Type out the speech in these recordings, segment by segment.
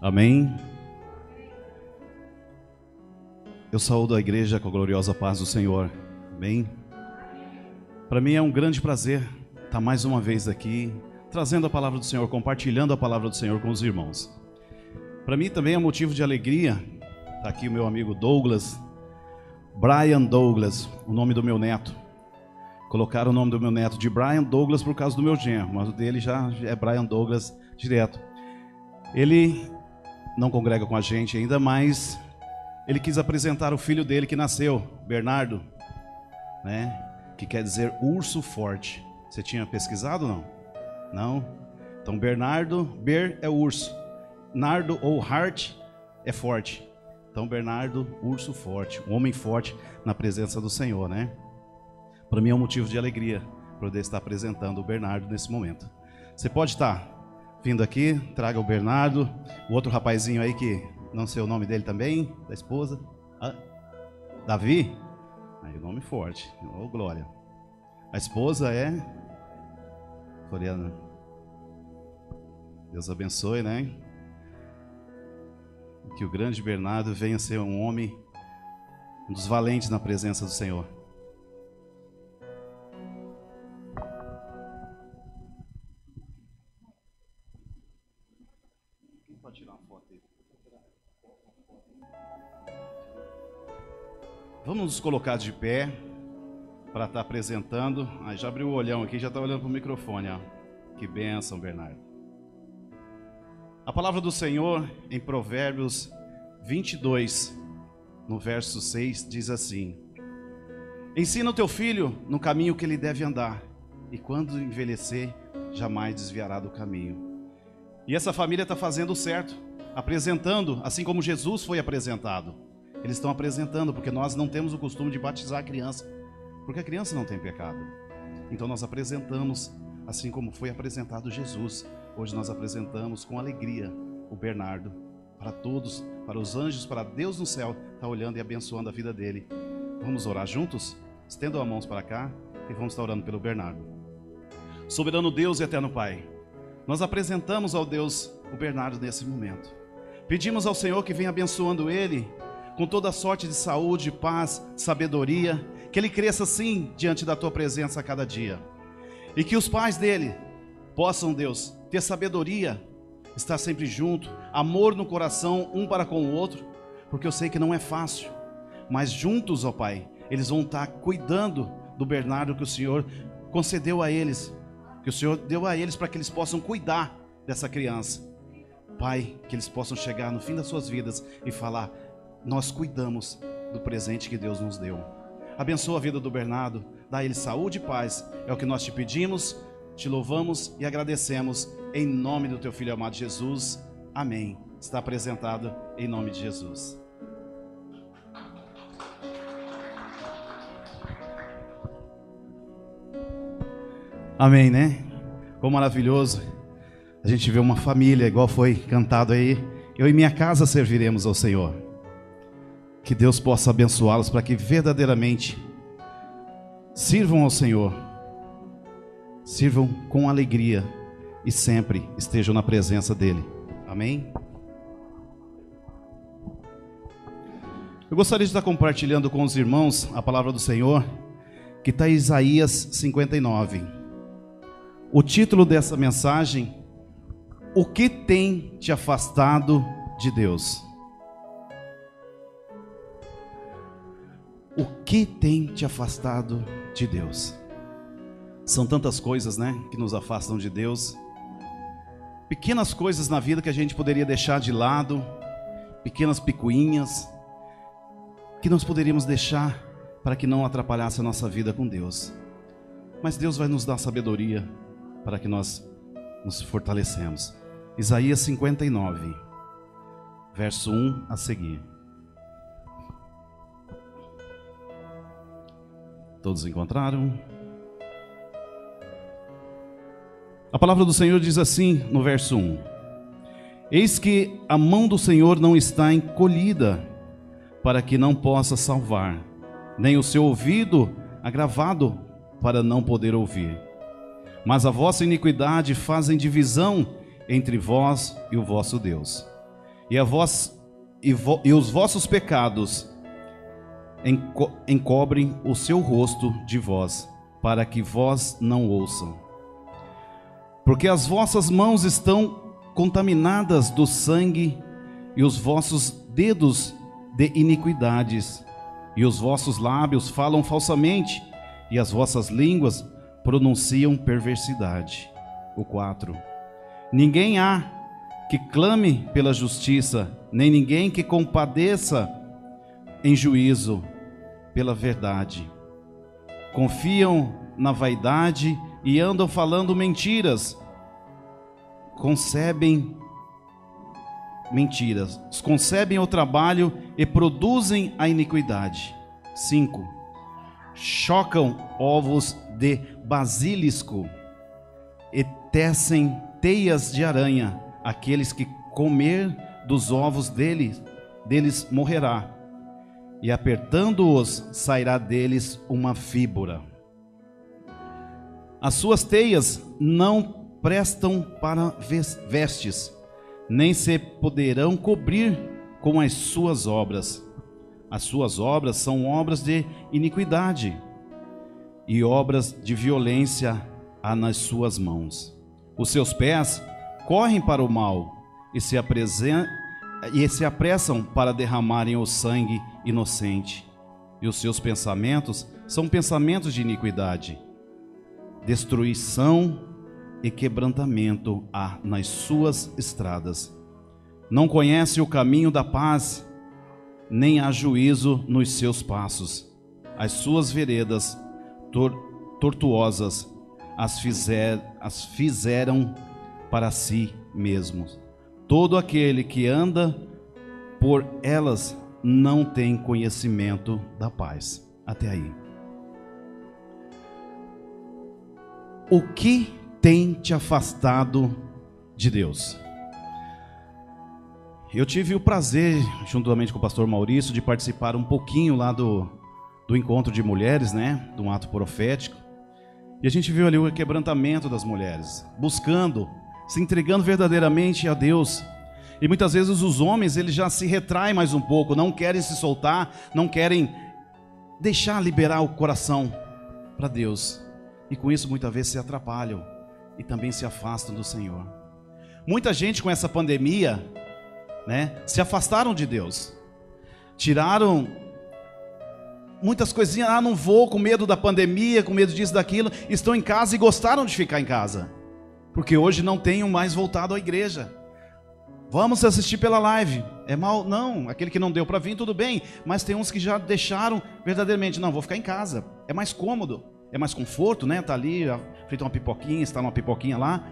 Amém. Eu saúdo a igreja com a gloriosa paz do Senhor. Amém. Para mim é um grande prazer estar mais uma vez aqui, trazendo a palavra do Senhor, compartilhando a palavra do Senhor com os irmãos. Para mim também é motivo de alegria. Está aqui o meu amigo Douglas, Brian Douglas, o nome do meu neto. Colocaram o nome do meu neto de Brian Douglas por causa do meu genro, mas o dele já é Brian Douglas direto. Ele não congrega com a gente ainda, mas ele quis apresentar o filho dele que nasceu, Bernardo, né? Que quer dizer urso forte. Você tinha pesquisado ou não? Não? Então Bernardo, Ber é urso, Nardo ou Hart é forte. Então Bernardo, urso forte, um homem forte na presença do Senhor, né? Para mim é um motivo de alegria poder estar apresentando o Bernardo nesse momento. Você pode estar vindo aqui, traga o Bernardo, o outro rapazinho aí que não sei o nome dele também, da esposa. Davi? Aí o nome forte, oh glória. A esposa é Floriana. Deus abençoe, né? Que o grande Bernardo venha ser um homem, um dos valentes na presença do Senhor. Quem pode tirar uma foto aí? Vamos nos colocar de pé para estar apresentando. Já abriu o olhão aqui, já está olhando para o microfone, ó. Que bênção, Bernardo. A palavra do Senhor em Provérbios 22, no verso 6, diz assim: ensina o teu filho no caminho que ele deve andar, e quando envelhecer, jamais desviará do caminho. E essa família está fazendo o certo, apresentando, assim como Jesus foi apresentado. Eles estão apresentando, porque nós não temos o costume de batizar a criança, porque a criança não tem pecado. Então nós apresentamos, assim como foi apresentado Jesus. Hoje nós apresentamos com alegria o Bernardo, para todos, para os anjos, para Deus no céu, está olhando e abençoando a vida dele. Vamos orar juntos? Estendam as mãos para cá e vamos estar orando pelo Bernardo. Soberano Deus e eterno Pai, nós apresentamos ao Deus o Bernardo nesse momento. Pedimos ao Senhor que venha abençoando ele, com toda a sorte de saúde, paz, sabedoria, que ele cresça sim diante da tua presença a cada dia. E que os pais dele possam, Deus, ter sabedoria, estar sempre junto, amor no coração um para com o outro, porque eu sei que não é fácil, mas juntos, ó Pai, eles vão estar cuidando do Bernardo que o Senhor concedeu a eles, que o Senhor deu a eles para que eles possam cuidar dessa criança. Pai, que eles possam chegar no fim das suas vidas e falar: nós cuidamos do presente que Deus nos deu. Abençoa a vida do Bernardo, dá a ele saúde e paz, é o que nós te pedimos, te louvamos e agradecemos, em nome do teu Filho amado Jesus, amém. Está apresentado em nome de Jesus. Amém, né? Como maravilhoso a gente vê uma família, igual foi cantado aí: eu e minha casa serviremos ao Senhor. Que Deus possa abençoá-los para que verdadeiramente sirvam ao Senhor, sirvam com alegria e sempre estejam na presença dEle. Amém? Eu gostaria de estar compartilhando com os irmãos a palavra do Senhor, que está em Isaías 59. O título dessa mensagem: o que tem te afastado de Deus? O que tem te afastado de Deus? São tantas coisas, né, que nos afastam de Deus. Pequenas coisas na vida que a gente poderia deixar de lado, pequenas picuinhas, que nós poderíamos deixar para que não atrapalhasse a nossa vida com Deus. Mas Deus vai nos dar sabedoria para que nós nos fortalecemos. Isaías 59, verso 1 a seguir. Todos encontraram? A palavra do Senhor diz assim no verso 1: eis que a mão do Senhor não está encolhida, para que não possa salvar, nem o seu ouvido agravado, para não poder ouvir. Mas a vossa iniquidade fazem divisão entre vós e o vosso Deus, e os vossos pecados encobrem o seu rosto de vós, para que vós não ouçam. Porque as vossas mãos estão contaminadas do sangue, e os vossos dedos de iniquidades, e os vossos lábios falam falsamente, e as vossas línguas pronunciam perversidade. O 4. Ninguém há que clame pela justiça, nem ninguém que compadeça em juízo pela verdade. Confiam na vaidade e andam falando mentiras. Concebem o trabalho e produzem a iniquidade. 5. Chocam ovos de basilisco e tecem teias de aranha. Aqueles que comer dos ovos deles morrerá, e apertando-os sairá deles uma víbora. As suas teias não prestam para vestes, nem se poderão cobrir com as suas obras. As suas obras são obras de iniquidade, e obras de violência há nas suas mãos. Os seus pés correm para o mal, e se apressam para derramarem o sangue inocente. E os seus pensamentos são pensamentos de iniquidade. Destruição e quebrantamento há nas suas estradas. Não conhece o caminho da paz, nem há juízo nos seus passos. As suas veredas tortuosas as fizeram para si mesmos. Todo aquele que anda por elas não tem conhecimento da paz. Até aí. O que tem te afastado de Deus? Eu tive o prazer, juntamente com o pastor Maurício, de participar um pouquinho lá do encontro de mulheres, né? De um ato profético. E a gente viu ali o quebrantamento das mulheres, buscando, se entregando verdadeiramente a Deus. E muitas vezes os homens, eles já se retraem mais um pouco, não querem se soltar, não querem deixar liberar o coração para Deus. E com isso muitas vezes se atrapalham e também se afastam do Senhor. Muita gente com essa pandemia, né, se afastaram de Deus. Tiraram muitas coisinhas, não vou, com medo da pandemia, com medo disso, daquilo. Estão em casa e gostaram de ficar em casa, porque hoje não tenham mais voltado à igreja. Vamos assistir pela live. É mal? Não. Aquele que não deu para vir, tudo bem. Mas tem uns que já deixaram verdadeiramente. Não, vou ficar em casa. É mais cômodo. É mais conforto, né? Tá ali, frita uma pipoquinha, está uma pipoquinha lá.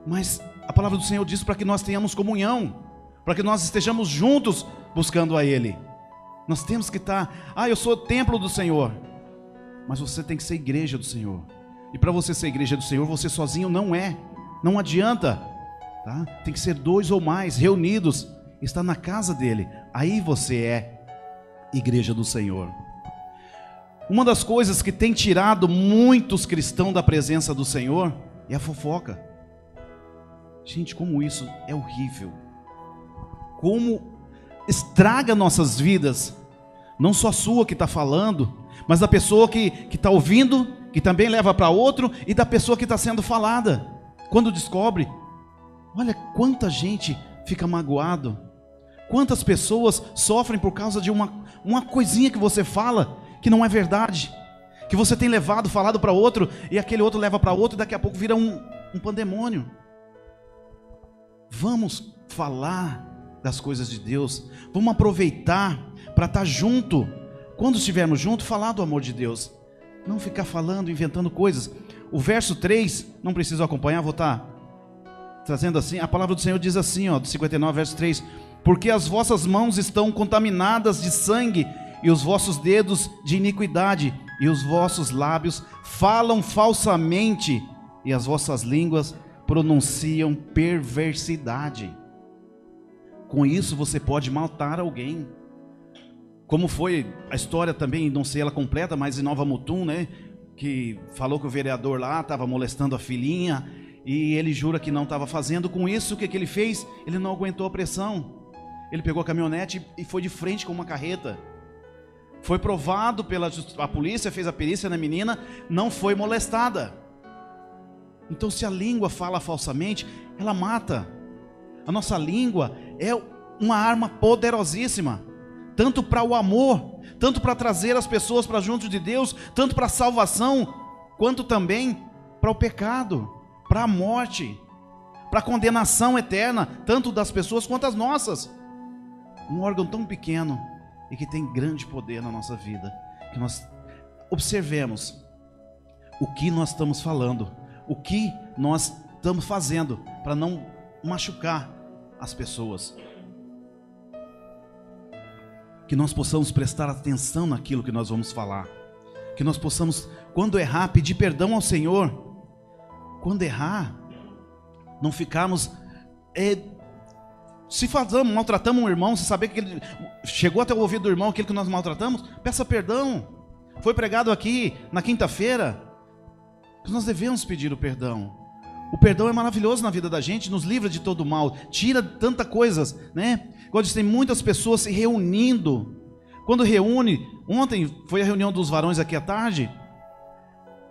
Mas a palavra do Senhor diz para que nós tenhamos comunhão, para que nós estejamos juntos buscando a Ele. Nós temos que estar... eu sou templo do Senhor. Mas você tem que ser igreja do Senhor. E para você ser igreja do Senhor, você sozinho não é. Não adianta. Tá? Tem que ser 2 ou mais reunidos, está na casa dele, aí você é igreja do Senhor. Uma das coisas que tem tirado muitos cristãos da presença do Senhor é a fofoca. Gente, como isso é horrível, como estraga nossas vidas, não só a sua que está falando, mas da pessoa que está ouvindo, que também leva para outro, e da pessoa que está sendo falada, quando descobre. Olha quanta gente fica magoado, quantas pessoas sofrem por causa de uma coisinha que você fala, que não é verdade, que você tem falado para outro, e aquele outro leva para outro, e daqui a pouco vira um pandemônio. Vamos falar das coisas de Deus, vamos aproveitar para estar junto, quando estivermos juntos, falar do amor de Deus, não ficar falando, inventando coisas. O verso 3, não preciso acompanhar, vou estar trazendo assim, a palavra do Senhor diz assim, do 59, verso 3: porque as vossas mãos estão contaminadas de sangue, e os vossos dedos de iniquidade, e os vossos lábios falam falsamente, e as vossas línguas pronunciam perversidade. Com isso você pode matar alguém, como foi a história também, não sei ela completa, mas em Nova Mutum, né, que falou que o vereador lá estava molestando a filhinha, e ele jura que não estava fazendo. Com isso, o que ele fez? Ele não aguentou a pressão, Ele pegou a caminhonete e foi de frente com uma carreta. Foi provado a polícia, fez a perícia na menina, não foi molestada. Então, se a língua fala falsamente, ela mata. A nossa língua é uma arma poderosíssima, tanto para o amor, tanto para trazer as pessoas para junto de Deus, tanto para a salvação, quanto também para o pecado, para a morte, para a condenação eterna, tanto das pessoas quanto as nossas. Um órgão tão pequeno e que tem grande poder na nossa vida, que nós observemos o que nós estamos falando, o que nós estamos fazendo para não machucar as pessoas. Que nós possamos prestar atenção naquilo que nós vamos falar. Que nós possamos, quando errar, pedir perdão ao Senhor. Quando errar, não ficarmos... se maltratamos um irmão, se saber que ele chegou até o ouvido do irmão aquilo que nós maltratamos, peça perdão. Foi pregado aqui na quinta-feira que nós devemos pedir o perdão. O perdão é maravilhoso na vida da gente, nos livra de todo mal, tira tanta coisas, né? Agora tem muitas pessoas se reunindo. Quando reúne, ontem foi a reunião dos varões aqui à tarde,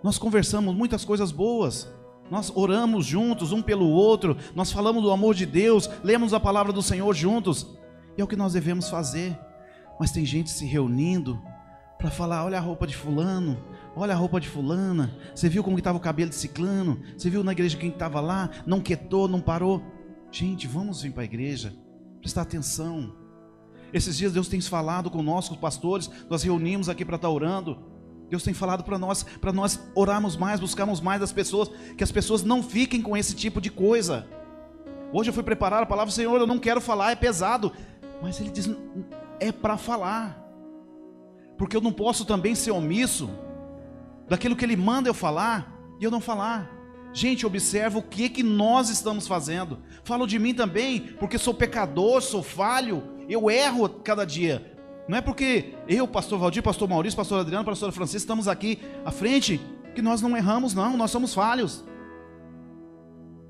nós conversamos muitas coisas boas. Nós oramos juntos, um pelo outro, nós falamos do amor de Deus, lemos a palavra do Senhor juntos. E é o que nós devemos fazer. Mas tem gente se reunindo para falar, olha a roupa de fulano, olha a roupa de fulana, você viu como estava o cabelo de ciclano, você viu na igreja quem estava lá, não quietou, não parou. Gente, vamos vir para a igreja, prestar atenção. Esses dias Deus tem falado conosco, os pastores, nós reunimos aqui para estar orando. Deus tem falado para nós orarmos mais, buscarmos mais das pessoas, que as pessoas não fiquem com esse tipo de coisa. Hoje eu fui preparar a palavra, Senhor, eu não quero falar, é pesado. Mas Ele diz, é para falar. Porque eu não posso também ser omisso daquilo que Ele manda eu falar, e eu não falar. Gente, observa o que nós estamos fazendo. Falo de mim também, porque sou pecador, sou falho, eu erro cada dia. Não é porque eu, pastor Valdir, pastor Maurício, pastor Adriano, pastor Francisco, estamos aqui à frente, que nós não erramos, não, nós somos falhos.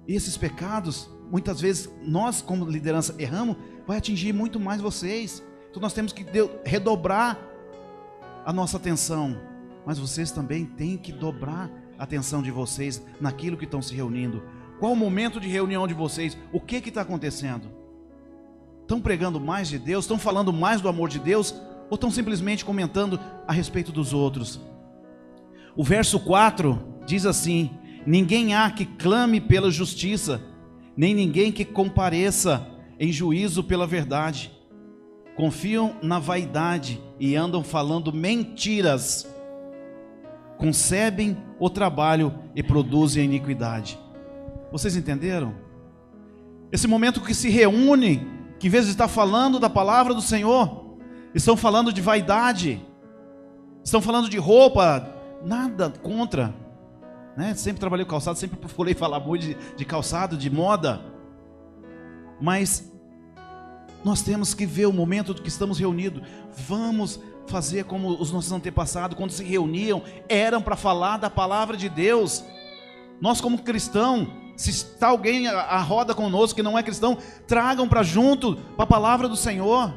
E esses pecados, muitas vezes, nós como liderança erramos, vai atingir muito mais vocês. Então nós temos que redobrar a nossa atenção. Mas vocês também têm que dobrar a atenção de vocês naquilo que estão se reunindo. Qual o momento de reunião de vocês? O que está acontecendo? Estão pregando mais de Deus? Estão falando mais do amor de Deus? Ou estão simplesmente comentando a respeito dos outros? O verso 4 diz assim: ninguém há que clame pela justiça, nem ninguém que compareça em juízo pela verdade. Confiam na vaidade e andam falando mentiras. Concebem o trabalho e produzem a iniquidade. Vocês entenderam? Esse momento que se reúne, que em vez de estar falando da palavra do Senhor, estão falando de vaidade, estão falando de roupa, nada contra, né? Sempre trabalhei com calçado, sempre procurei falar muito de calçado, de moda, mas nós temos que ver o momento que estamos reunidos. Vamos fazer como os nossos antepassados, quando se reuniam, eram para falar da palavra de Deus. Nós como cristãos, se está alguém à roda conosco que não é cristão, tragam para junto, para a palavra do Senhor.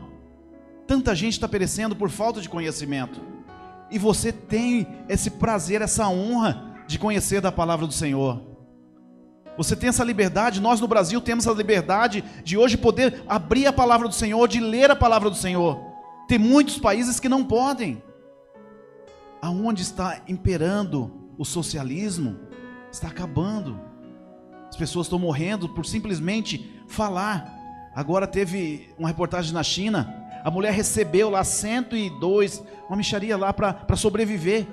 Tanta gente está perecendo por falta de conhecimento, e você tem esse prazer, essa honra de conhecer da palavra do Senhor. Você tem essa liberdade. Nós no Brasil temos a liberdade de hoje poder abrir a palavra do Senhor, de ler a palavra do Senhor. Tem muitos países que não podem. Aonde está imperando o socialismo, está acabando. As pessoas estão morrendo por simplesmente falar. Agora teve uma reportagem na China, a mulher recebeu lá 102, uma mixaria lá para sobreviver,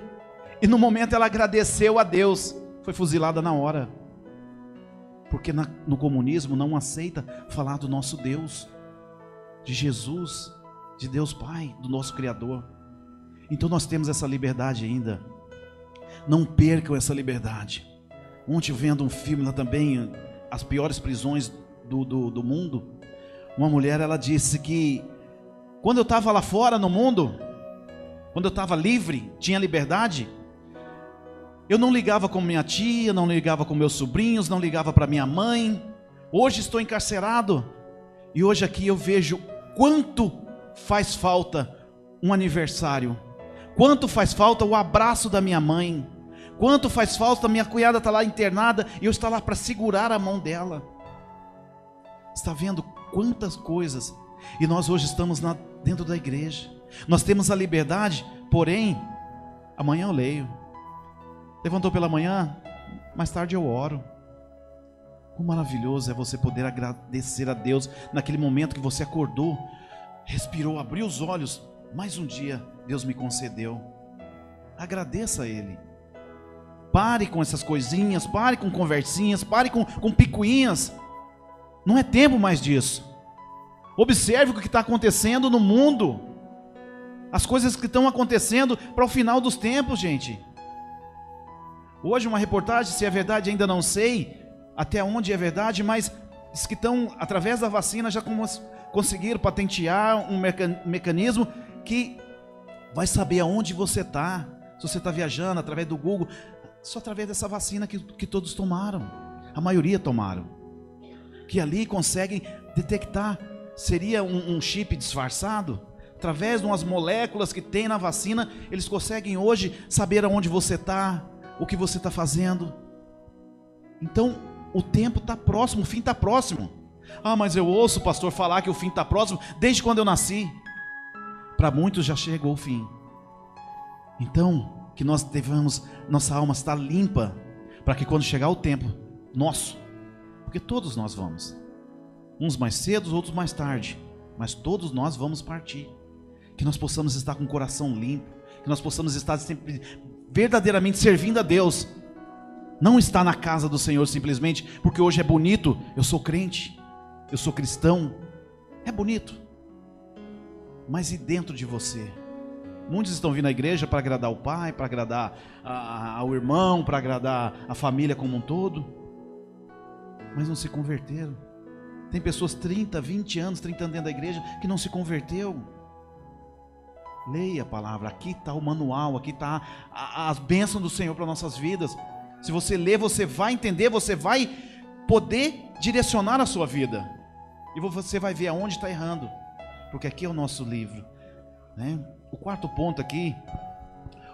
e no momento ela agradeceu a Deus, foi fuzilada na hora, porque no comunismo não aceita falar do nosso Deus, de Jesus, de Deus Pai, do nosso Criador. Então nós temos essa liberdade ainda, não percam essa liberdade. Ontem vendo um filme lá também, as piores prisões do mundo, uma mulher, ela disse que quando eu estava lá fora no mundo, quando eu estava livre, tinha liberdade, eu não ligava com minha tia, não ligava com meus sobrinhos, não ligava para minha mãe. Hoje estou encarcerado, e hoje aqui eu vejo quanto faz falta um aniversário, quanto faz falta o abraço da minha mãe, quanto faz falta a minha cunhada estar lá internada e eu estar lá para segurar a mão dela. Está vendo quantas coisas? E nós hoje estamos dentro da igreja, nós temos a liberdade, porém, amanhã eu leio, levantou pela manhã, mais tarde eu oro. Quão maravilhoso é você poder agradecer a Deus naquele momento que você acordou, respirou, abriu os olhos, mais um dia Deus me concedeu. Agradeça a Ele. Pare com essas coisinhas, pare com conversinhas, pare com picuinhas. Não é tempo mais disso. Observe o que está acontecendo no mundo, as coisas que estão acontecendo para o final dos tempos, gente. Hoje uma reportagem, se é verdade ainda não sei até onde é verdade, mas diz que estão, através da vacina, já conseguiram patentear um mecanismo que vai saber aonde você está, se você está viajando, através do Google, só através dessa vacina que todos tomaram, a maioria tomaram, que ali conseguem detectar, seria um chip disfarçado, através de umas moléculas que tem na vacina, eles conseguem hoje saber aonde você está, o que você está fazendo. Então, o tempo está próximo, o fim está próximo. Ah, mas eu ouço o pastor falar que o fim está próximo desde quando eu nasci. Para muitos já chegou o fim. Então, que nós devamos, nossa alma estar limpa, para que quando chegar o tempo nosso, porque todos nós vamos, uns mais cedo, outros mais tarde, mas todos nós vamos partir. Que nós possamos estar com o coração limpo, que nós possamos estar sempre verdadeiramente servindo a Deus. Não está na casa do Senhor simplesmente porque hoje é bonito, eu sou crente, eu sou cristão, é bonito, mas e dentro de você? Muitos estão vindo à igreja para agradar o pai, para agradar ao irmão, para agradar a família como um todo, mas não se converteram. Tem pessoas 30 anos dentro da igreja que não se converteu. Leia a palavra, aqui está o manual, aqui está as bênçãos do Senhor para nossas vidas. Se você ler, você vai entender, você vai poder direcionar a sua vida. E você vai ver aonde está errando. Porque aqui é o nosso livro, né? O quarto ponto aqui,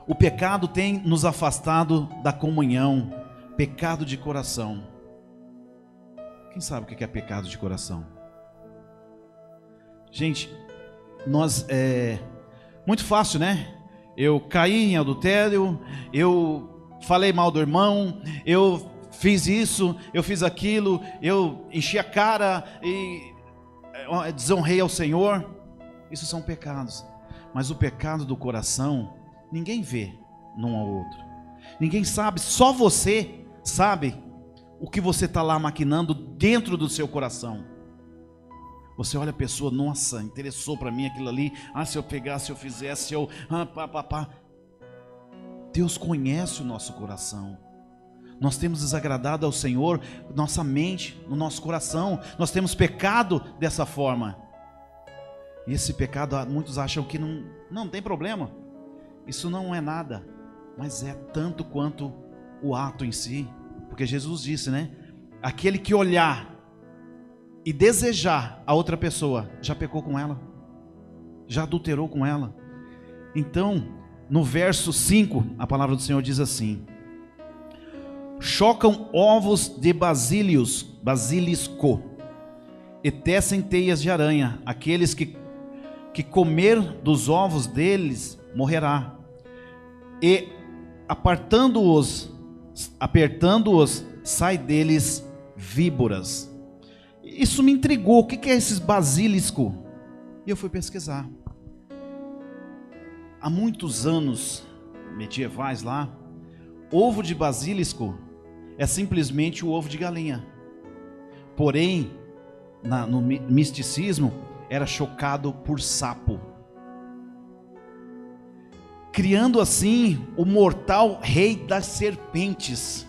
o pecado tem nos afastado da comunhão. Pecado de coração. Quem sabe o que é pecado de coração? Gente, muito fácil, né? Eu caí em adultério, eu falei mal do irmão, eu fiz isso, eu fiz aquilo, eu enchi a cara e desonrei ao Senhor. Isso são pecados. Mas o pecado do coração, ninguém vê num ao outro. Ninguém sabe, só você sabe o que você está lá maquinando dentro do seu coração. Você olha a pessoa, nossa, interessou para mim aquilo ali, se eu pegasse, se eu fizesse, se eu... Deus conhece o nosso coração. Nós temos desagradado ao Senhor, nossa mente, no nosso coração. Nós temos pecado dessa forma. E esse pecado, muitos acham que não tem problema. Isso não é nada, mas é tanto quanto o ato em si. Porque Jesus disse, né? Aquele que olhar e desejar a outra pessoa, já pecou com ela, já adulterou com ela. Então, no verso 5, a palavra do Senhor diz assim: chocam ovos de basilisco e tecem teias de aranha. Aqueles que comer dos ovos deles morrerá. E apertando-os, sai deles víboras. Isso me intrigou. O que é esses basilisco? E eu fui pesquisar. Há muitos anos medievais lá, ovo de basilisco é simplesmente o ovo de galinha. Porém, no misticismo, era chocado por sapo, criando assim o mortal rei das serpentes.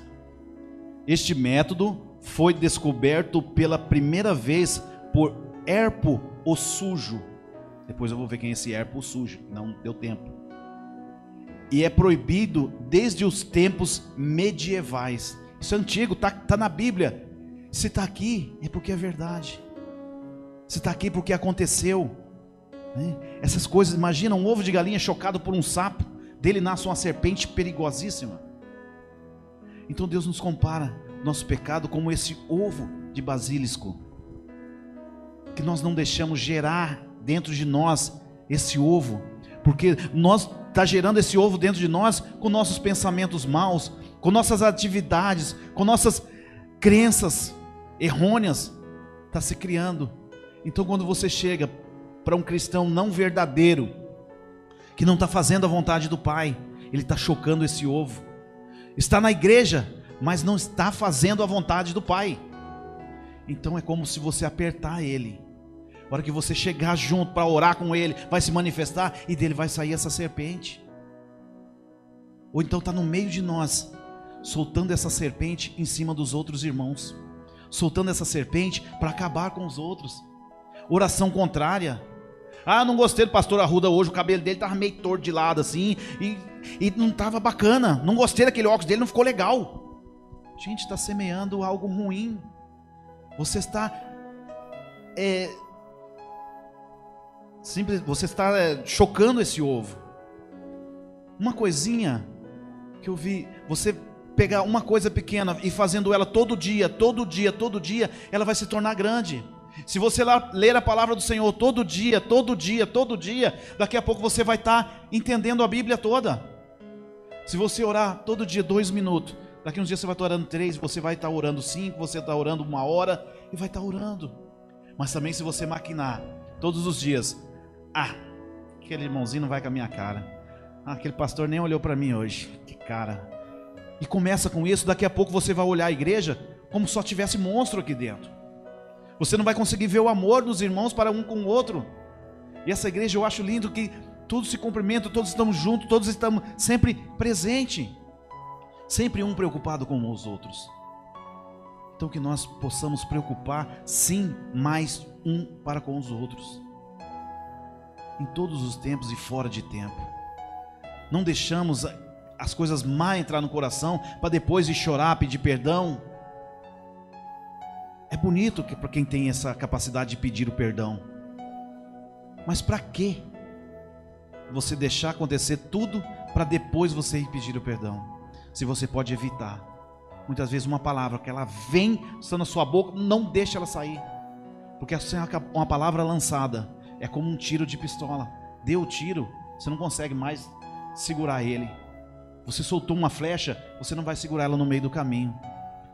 Este método foi descoberto pela primeira vez por Herpo o Sujo. Depois eu vou ver quem é esse Herpo o Sujo, não deu tempo. E é proibido desde os tempos medievais. Isso é antigo, tá na Bíblia. Se está aqui, é porque é verdade. Você está aqui porque aconteceu, né? Essas coisas, imagina um ovo de galinha chocado por um sapo, dele nasce uma serpente perigosíssima. Então Deus nos compara nosso pecado como esse ovo de basilisco, que nós não deixamos gerar dentro de nós esse ovo, porque nós está gerando esse ovo dentro de nós com nossos pensamentos maus, com nossas atividades, com nossas crenças errôneas, está se criando. Então quando você chega para um cristão não verdadeiro, que não está fazendo a vontade do Pai, ele está chocando esse ovo. Está na igreja, mas não está fazendo a vontade do Pai. Então é como se você apertar ele. A hora que você chegar junto para orar com ele, vai se manifestar e dele vai sair essa serpente. Ou então está no meio de nós, soltando essa serpente em cima dos outros irmãos, soltando essa serpente para acabar com os outros. Oração contrária. Ah, não gostei do pastor Arruda hoje, o cabelo dele estava meio torto de lado assim, e não estava bacana. Não gostei daquele óculos dele, não ficou legal. Gente, está semeando algo ruim. Você está você está chocando esse ovo. Uma coisinha que eu vi, você pegar uma coisa pequena e fazendo ela todo dia, ela vai se tornar grande. Se você ler a palavra do Senhor todo dia, daqui a pouco você vai estar entendendo a Bíblia toda. Se você orar todo dia 2 minutos, daqui uns dias você vai estar orando 3, você vai estar orando 5, você está orando 1 hora e vai estar orando. Mas também se você maquinar todos os dias, aquele irmãozinho não vai com a minha cara, aquele pastor nem olhou para mim hoje, que cara. E começa com isso, daqui a pouco você vai olhar a igreja como se só tivesse monstro aqui dentro. Você não vai conseguir ver o amor dos irmãos para um com o outro. E essa igreja eu acho lindo que todos se cumprimentam, todos estamos juntos, todos estamos sempre presentes, sempre um preocupado com os outros. Então que nós possamos preocupar sim mais um para com os outros, em todos os tempos e fora de tempo. Não deixamos as coisas má entrar no coração para depois ir chorar, pedir perdão. É bonito para quem tem essa capacidade de pedir o perdão, mas para que você deixar acontecer tudo para depois você ir pedir o perdão, se você pode evitar? Muitas vezes uma palavra que ela vem, está na sua boca, não deixa ela sair, porque uma palavra lançada é como um tiro de pistola. Deu o tiro, você não consegue mais segurar ele. Você soltou uma flecha, você não vai segurar ela no meio do caminho.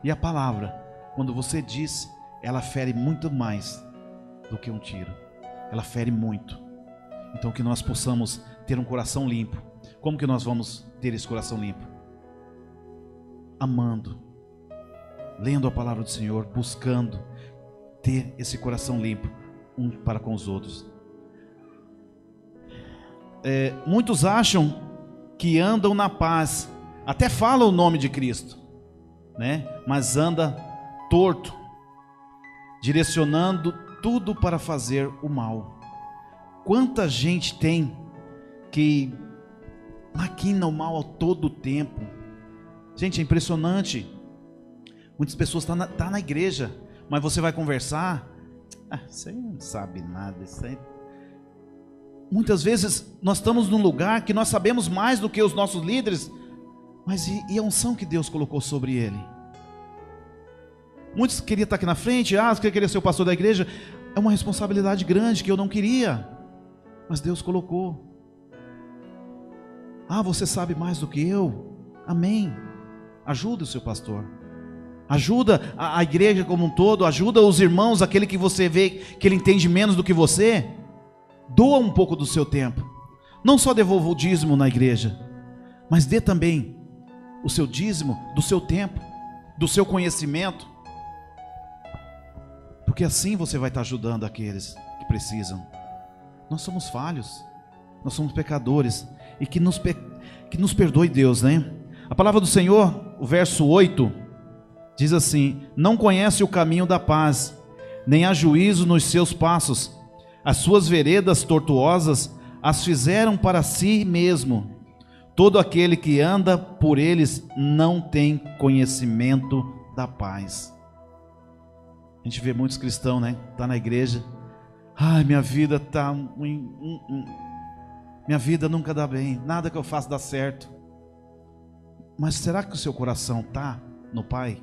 E a palavra, quando você diz, ela fere muito mais do que um tiro. Ela fere muito. Então que nós possamos ter um coração limpo. Como que nós vamos ter esse coração limpo? Amando, lendo a palavra do Senhor, buscando ter esse coração limpo um para com os outros. Muitos acham que andam na paz, até falam o nome de Cristo, né? Mas anda torto, direcionando tudo para fazer o mal. Quanta gente tem que maquina o mal a todo tempo. Gente, é impressionante. Muitas pessoas estão na igreja, mas você vai conversar, você não sabe nada, isso aí. Muitas vezes nós estamos num lugar que nós sabemos mais do que os nossos líderes, mas e a unção que Deus colocou sobre ele? Muitos queriam estar aqui na frente, você queria ser o pastor da igreja. É uma responsabilidade grande que eu não queria, mas Deus colocou. Você sabe mais do que eu? Amém. Ajuda o seu pastor, ajuda a igreja como um todo, ajuda os irmãos, aquele que você vê que ele entende menos do que você. Doa um pouco do seu tempo. Não só devolva o dízimo na igreja, mas dê também o seu dízimo do seu tempo, do seu conhecimento, porque assim você vai estar ajudando aqueles que precisam. Nós somos falhos, nós somos pecadores, e que nos perdoe Deus, né? A palavra do Senhor, o verso 8, diz assim: não conhece o caminho da paz, nem há juízo nos seus passos. As suas veredas tortuosas as fizeram para si mesmo. Todo aquele que anda por eles não tem conhecimento da paz. A gente vê muitos cristãos, né? Tá na igreja, Ai, minha vida tá minha vida nunca dá bem, nada que eu faço dá certo. Mas será que o seu coração tá no Pai?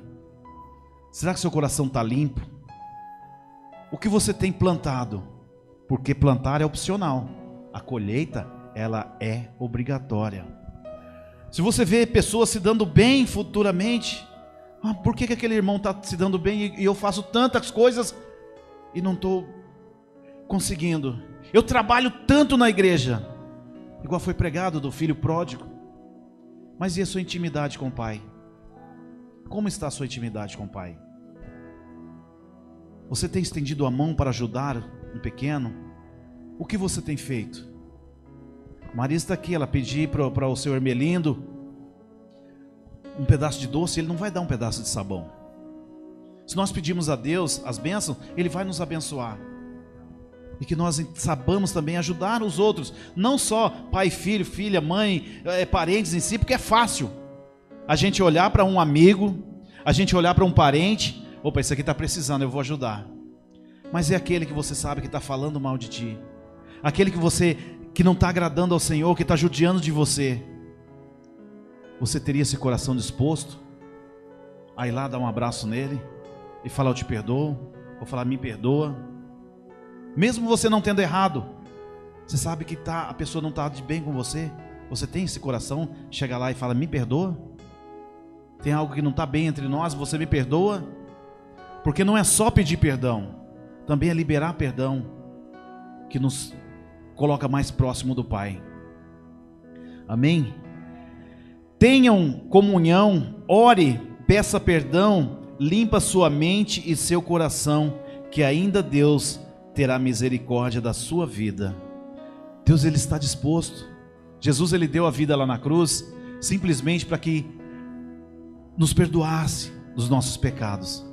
Será que o seu coração tá limpo? O que você tem plantado? Porque plantar é opcional, a colheita, ela é obrigatória. Se você vê pessoas se dando bem futuramente, por que aquele irmão está se dando bem e eu faço tantas coisas e não estou conseguindo? Eu trabalho tanto na igreja, igual foi pregado do filho pródigo. Mas e a sua intimidade com o Pai? Como está a sua intimidade com o Pai? Você tem estendido a mão para ajudar um pequeno? O que você tem feito? Maria está aqui, ela pediu para o seu Hermelindo um pedaço de doce, ele não vai dar um pedaço de sabão. Se nós pedirmos a Deus as bênçãos, Ele vai nos abençoar. E que nós sabamos também ajudar os outros, não só pai, filho, filha, mãe, parentes em si, porque é fácil a gente olhar para um amigo, a gente olhar para um parente, opa, esse aqui está precisando, eu vou ajudar. Mas é aquele que você sabe que está falando mal de ti, aquele que não está agradando ao Senhor, que está judiando de você. Você teria esse coração disposto a ir lá dar um abraço nele e falar: eu te perdoo, ou falar: me perdoa, mesmo você não tendo errado? Você sabe que a pessoa não está de bem com você. Você tem esse coração, chega lá e fala: me perdoa? Tem algo que não está bem entre nós, você me perdoa? Porque não é só pedir perdão, também é liberar perdão, que nos coloca mais próximo do Pai. Amém? Tenham comunhão, ore, peça perdão, limpa sua mente e seu coração, que ainda Deus terá misericórdia da sua vida. Deus, Ele está disposto. Jesus, Ele deu a vida lá na cruz, simplesmente para que nos perdoasse dos nossos pecados.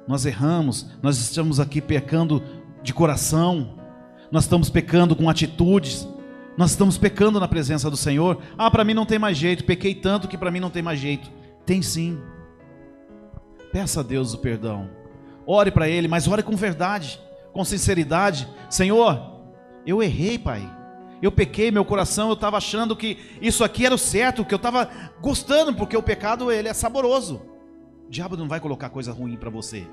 Nós erramos, nós estamos aqui pecando de coração, nós estamos pecando com atitudes, nós estamos pecando na presença do Senhor. Para mim não tem mais jeito, pequei tanto que para mim não tem mais jeito. Tem sim. Peça a Deus o perdão, ore para Ele, mas ore com verdade, com sinceridade. Senhor, eu errei, Pai, eu pequei, meu coração, eu estava achando que isso aqui era o certo, que eu estava gostando, porque o pecado, ele é saboroso. O diabo não vai colocar coisa ruim para você.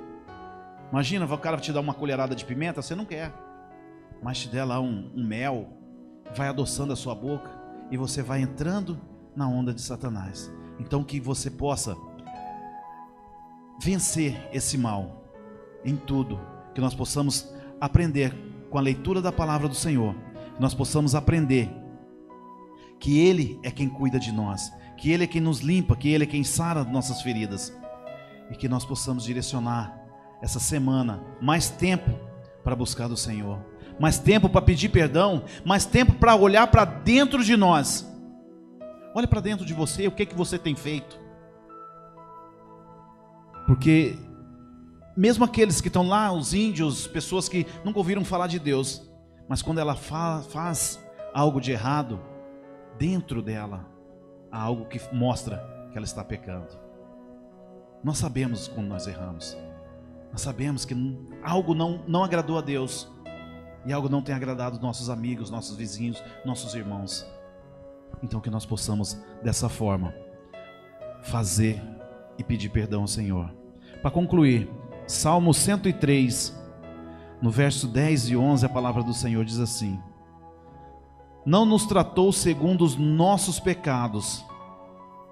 Imagina, o cara te dar uma colherada de pimenta, você não quer, mas te der lá um mel, vai adoçando a sua boca, e você vai entrando na onda de Satanás. Então que você possa vencer esse mal em tudo, que nós possamos aprender com a leitura da palavra do Senhor, que nós possamos aprender que Ele é quem cuida de nós, que Ele é quem nos limpa, que Ele é quem sara nossas feridas, e que nós possamos direcionar essa semana mais tempo para buscar do Senhor, mais tempo para pedir perdão, mais tempo para olhar para dentro de nós. Olha para dentro de você, o que você tem feito? Porque mesmo aqueles que estão lá, os índios, pessoas que nunca ouviram falar de Deus, mas quando ela faz algo de errado, dentro dela há algo que mostra que ela está pecando. Nós sabemos quando nós erramos, nós sabemos que algo não agradou a Deus, e algo não tem agradado nossos amigos, nossos vizinhos, nossos irmãos. Então que nós possamos dessa forma fazer e pedir perdão ao Senhor. Para concluir, Salmo 103, no verso 10 e 11, a palavra do Senhor diz assim: não nos tratou segundo os nossos pecados,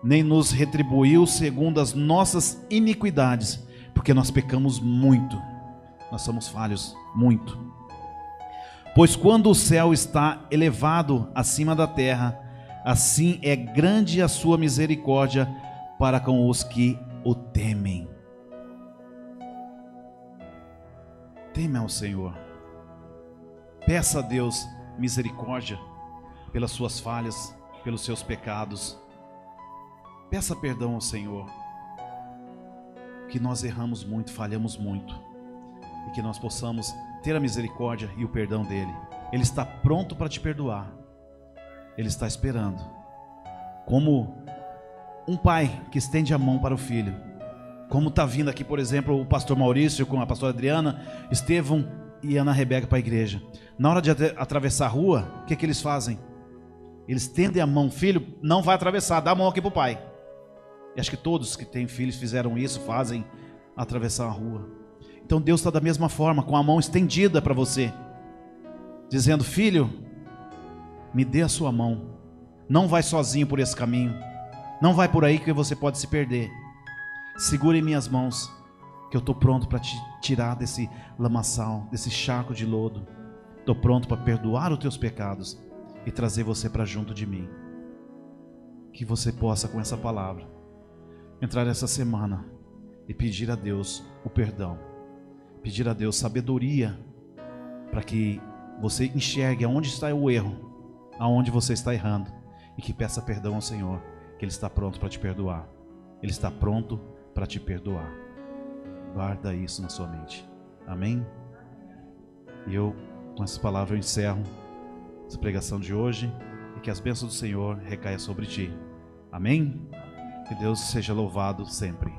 nem nos retribuiu segundo as nossas iniquidades, porque nós pecamos muito, nós somos falhos muito. Pois quando o céu está elevado acima da terra, assim é grande a sua misericórdia para com os que o temem. Teme ao Senhor, peça a Deus misericórdia pelas suas falhas, pelos seus pecados. Peça perdão ao Senhor, que nós erramos muito, falhamos muito, e que nós possamos ter a misericórdia e o perdão dele. Ele está pronto para te perdoar, ele está esperando, como um pai que estende a mão para o filho, como está vindo aqui, por exemplo, o pastor Maurício com a pastora Adriana, Estevão e Ana Rebeca para a igreja. Na hora de atravessar a rua, o que eles fazem? Eles tendem a mão, filho, não vai atravessar, dá a mão aqui para o pai. E acho que todos que têm filhos fizeram isso, fazem atravessar a rua. Então Deus está da mesma forma, com a mão estendida para você, dizendo: filho, me dê a sua mão, não vai sozinho por esse caminho, não vai por aí que você pode se perder. Segure em minhas mãos, que eu estou pronto para te tirar desse lamaçal, desse charco de lodo. Estou pronto para perdoar os teus pecados e trazer você para junto de mim. Que você possa, com essa palavra, entrar essa semana e pedir a Deus o perdão, pedir a Deus sabedoria, para que você enxergue aonde está o erro, aonde você está errando, e que peça perdão ao Senhor, que Ele está pronto para te perdoar. Ele está pronto para te perdoar. Guarda isso na sua mente. Amém? E eu, com essa palavra, eu encerro essa pregação de hoje, e que as bênçãos do Senhor recaiam sobre ti. Amém? Que Deus seja louvado sempre.